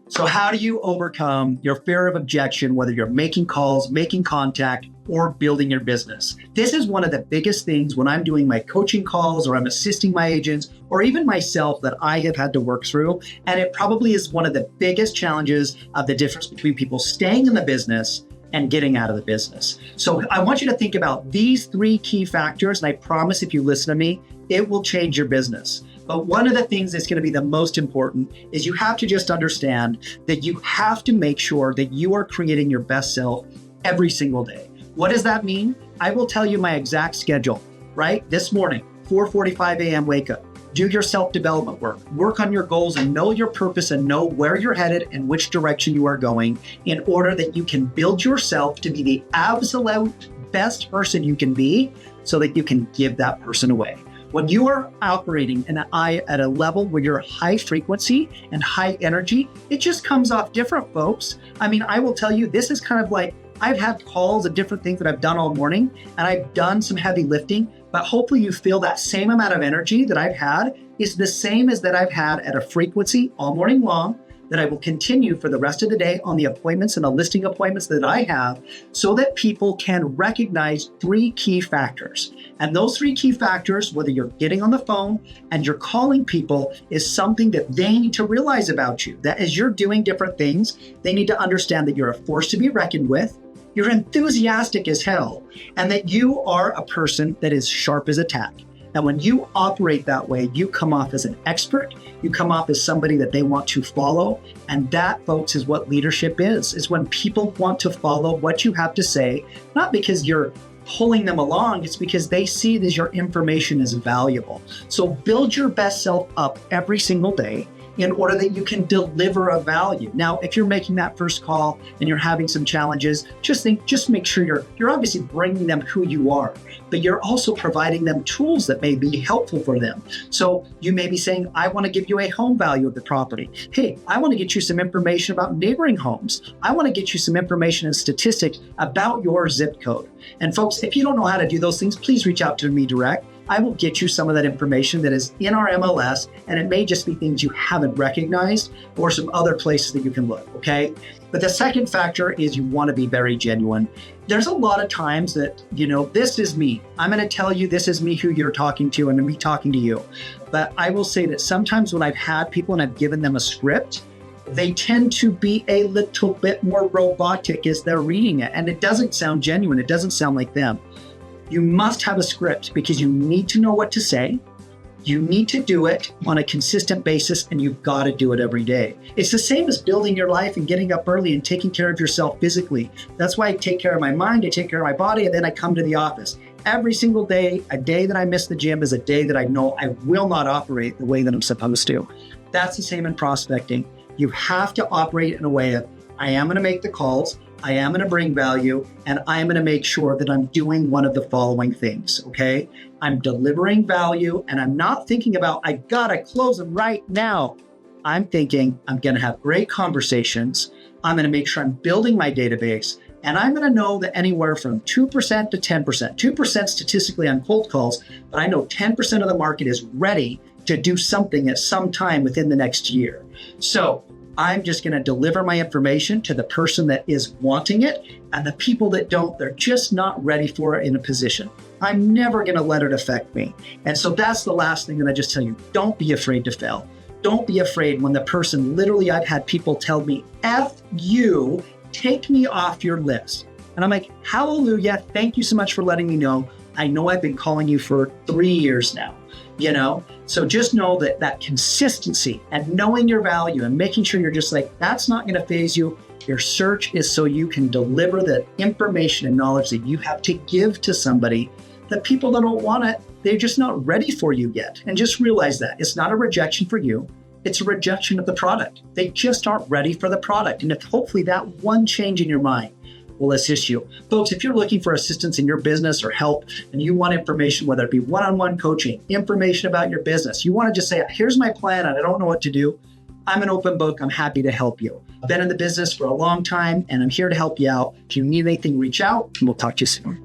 So how do you overcome your fear of objection, whether you're making calls, making contact, or building your business? This is one of the biggest things when I'm doing my coaching calls or I'm assisting my agents or even myself that I have had to work through. And it probably is one of the biggest challenges of the difference between people staying in the business and getting out of the business. So I want you to think about these 3 key factors. And I promise if you listen to me, it will change your business. But one of the things that's going to be the most important is you have to just understand that you have to make sure that you are creating your best self every single day. What does that mean? I will tell you my exact schedule, right? This morning, 4:45 a.m. wake up, do your self-development work on your goals and know your purpose and know where you're headed and which direction you are going in order that you can build yourself to be the absolute best person you can be so that you can give that person away. When you are operating at a level where you're high frequency and high energy, it just comes off different, folks. I mean, I will tell you, this is kind of like, I've had calls of different things that I've done all morning, and I've done some heavy lifting, but hopefully you feel that same amount of energy that I've had is the same as that I've had at a frequency all morning long, that I will continue for the rest of the day on the appointments and the listing appointments that I have, so that people can recognize 3 key factors. And those 3 key factors, whether you're getting on the phone and you're calling people, is something that they need to realize about you. That as you're doing different things, they need to understand that you're a force to be reckoned with, you're enthusiastic as hell, and that you are a person that is sharp as a tack. And when you operate that way, you come off as an expert, you come off as somebody that they want to follow. And that, folks, is what leadership is when people want to follow what you have to say, not because you're pulling them along, it's because they see that your information is valuable. So build your best self up every single day in order that you can deliver a value. Now, if you're making that first call and you're having some challenges, just make sure you're obviously bringing them who you are, but you're also providing them tools that may be helpful for them. So you may be saying, I want to give you a home value of the property. Hey, I want to get you some information about neighboring homes. I want to get you some information and statistics about your zip code. And folks, if you don't know how to do those things, please reach out to me direct. I will get you some of that information that is in our MLS, and it may just be things you haven't recognized or some other places that you can look, okay? But the second factor is you want to be very genuine. There's a lot of times that, this is me. I'm going to tell you this is me who you're talking to, and me talking to you. But I will say that sometimes when I've had people and I've given them a script, they tend to be a little bit more robotic as they're reading it, and it doesn't sound genuine. It doesn't sound like them. You must have a script because you need to know what to say. You need to do it on a consistent basis, and you've got to do it every day. It's the same as building your life and getting up early and taking care of yourself physically. That's why I take care of my mind, I take care of my body, and then I come to the office. Every single day, a day that I miss the gym is a day that I know I will not operate the way that I'm supposed to. That's the same in prospecting. You have to operate in a way of, I am going to make the calls, I am going to bring value, and I am going to make sure that I'm doing one of the following things, okay? I'm delivering value, and I'm not thinking about, I got to close them right now. I'm thinking, I'm going to have great conversations. I'm going to make sure I'm building my database, and I'm going to know that anywhere from 2% to 10%, 2% statistically on cold calls, but I know 10% of the market is ready to do something at some time within the next year. So I'm just going to deliver my information to the person that is wanting it, and the people that don't, they're just not ready for it in a position. I'm never going to let it affect me. And so that's the last thing that I just tell you. Don't be afraid to fail. Don't be afraid when the person, literally I've had people tell me, F you, take me off your list. And I'm like, hallelujah, thank you so much for letting me know. I know I've been calling you for 3 years now. So just know that consistency and knowing your value and making sure you're just like, that's not going to faze you. Your search is so you can deliver the information and knowledge that you have to give to somebody. The people that don't want it, they're just not ready for you yet. And just realize that it's not a rejection for you. It's a rejection of the product. They just aren't ready for the product. And if hopefully that one change in your mind will assist you. Folks, if you're looking for assistance in your business or help, and you want information, whether it be one-on-one coaching, information about your business, you want to just say, here's my plan and I don't know what to do, I'm an open book. I'm happy to help you. I've been in the business for a long time and I'm here to help you out. If you need anything, reach out and we'll talk to you soon.